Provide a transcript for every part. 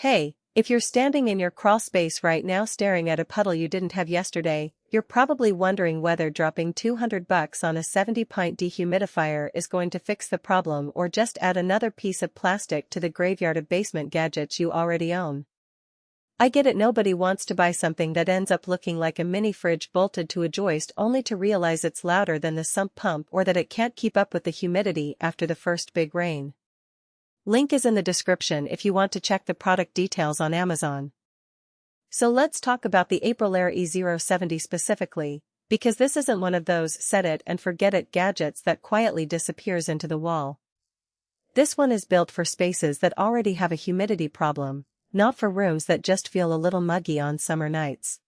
Hey, if you're standing in your crawl space right now staring at a puddle you didn't have yesterday, you're probably wondering whether dropping $200 on a 70-pint dehumidifier is going to fix the problem or just add another piece of plastic to the graveyard of basement gadgets you already own. I get it, nobody wants to buy something that ends up looking like a mini fridge bolted to a joist only to realize it's louder than the sump pump or that it can't keep up with the humidity after the first big rain. Link is in the description if you want to check the product details on Amazon. So let's talk about the AprilAire E070 specifically, because this isn't one of those set it and forget it gadgets that quietly disappears into the wall. This one is built for spaces that already have a humidity problem, not for rooms that just feel a little muggy on summer nights.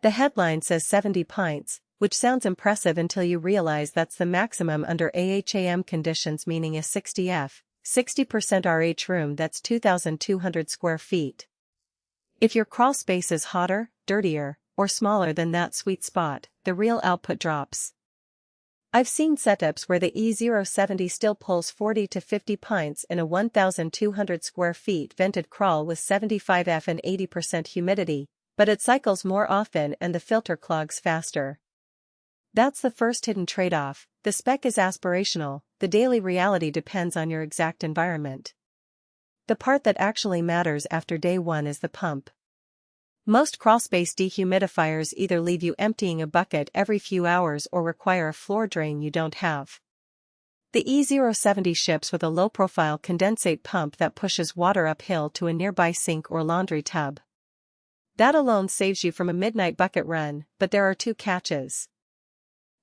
The headline says 70 pints, which sounds impressive until you realize that's the maximum under AHAM conditions, meaning a 60F, 60% RH room that's 2,200 square feet. If your crawl space is hotter, dirtier, or smaller than that sweet spot, the real output drops. I've seen setups where the E070 still pulls 40 to 50 pints in a 1,200 square feet vented crawl with 75F and 80% humidity, but it cycles more often and the filter clogs faster. That's the first hidden trade-off. The spec is aspirational, the daily reality depends on your exact environment. The part that actually matters after day one is the pump. Most crawlspace dehumidifiers either leave you emptying a bucket every few hours or require a floor drain you don't have. The E070 ships with a low-profile condensate pump that pushes water uphill to a nearby sink or laundry tub. That alone saves you from a midnight bucket run, but there are two catches.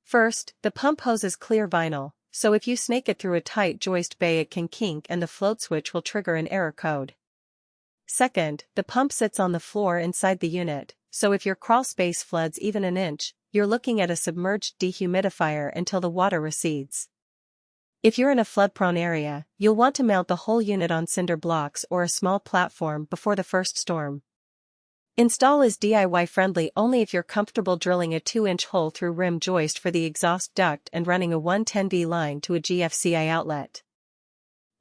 First, the pump hose is clear vinyl, so if you snake it through a tight joist bay it can kink and the float switch will trigger an error code. Second, the pump sits on the floor inside the unit, so if your crawl space floods even an inch, you're looking at a submerged dehumidifier until the water recedes. If you're in a flood-prone area, you'll want to mount the whole unit on cinder blocks or a small platform before the first storm. Install is DIY friendly only if you're comfortable drilling a 2-inch hole through rim joist for the exhaust duct and running a 110V line to a GFCI outlet.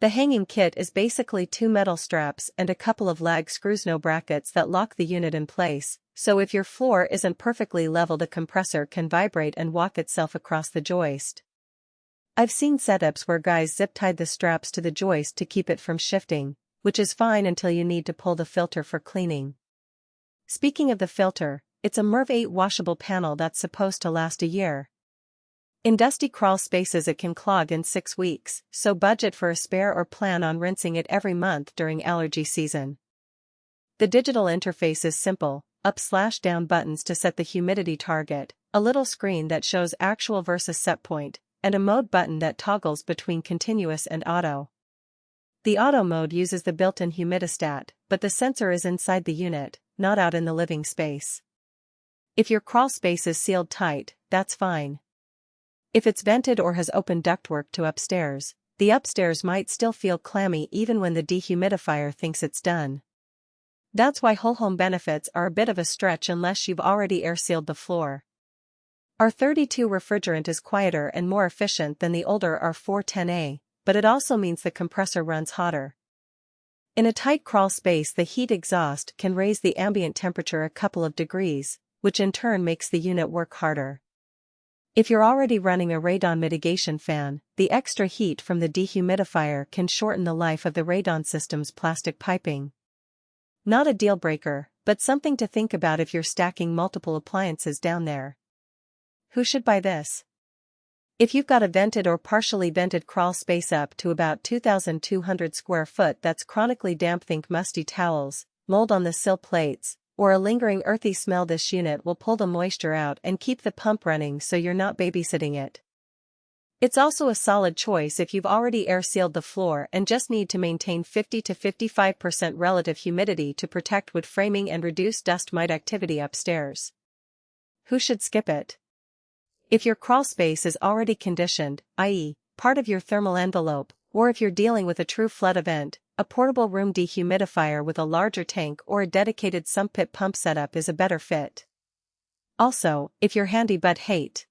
The hanging kit is basically 2 metal straps and a couple of lag screws, no brackets, that lock the unit in place, so if your floor isn't perfectly level the compressor can vibrate and walk itself across the joist. I've seen setups where guys zip-tied the straps to the joist to keep it from shifting, which is fine until you need to pull the filter for cleaning. Speaking of the filter, it's a MERV 8 washable panel that's supposed to last a year. In dusty crawl spaces it can clog in 6 weeks, so budget for a spare or plan on rinsing it every month during allergy season. The digital interface is simple, up/down buttons to set the humidity target, a little screen that shows actual versus set point, and a mode button that toggles between continuous and auto. The auto mode uses the built-in humidistat, but the sensor is inside the unit, not out in the living space. If your crawl space is sealed tight, that's fine. If it's vented or has open ductwork to upstairs, the upstairs might still feel clammy even when the dehumidifier thinks it's done. That's why whole home benefits are a bit of a stretch unless you've already air sealed the floor. R32 refrigerant is quieter and more efficient than the older R410A, but it also means the compressor runs hotter. In a tight crawl space the heat exhaust can raise the ambient temperature a couple of degrees, which in turn makes the unit work harder. If you're already running a radon mitigation fan, the extra heat from the dehumidifier can shorten the life of the radon system's plastic piping. Not a deal breaker, but something to think about if you're stacking multiple appliances down there. Who should buy this? If you've got a vented or partially vented crawl space up to about 2,200 square foot that's chronically damp, think musty towels, mold on the sill plates, or a lingering earthy smell, this unit will pull the moisture out and keep the pump running so you're not babysitting it. It's also a solid choice if you've already air sealed the floor and just need to maintain 50 to 55% relative humidity to protect wood framing and reduce dust mite activity upstairs. Who should skip it? If your crawl space is already conditioned, i.e., part of your thermal envelope, or if you're dealing with a true flood event, a portable room dehumidifier with a larger tank or a dedicated sump pit pump setup is a better fit. Also, if you're handy but hate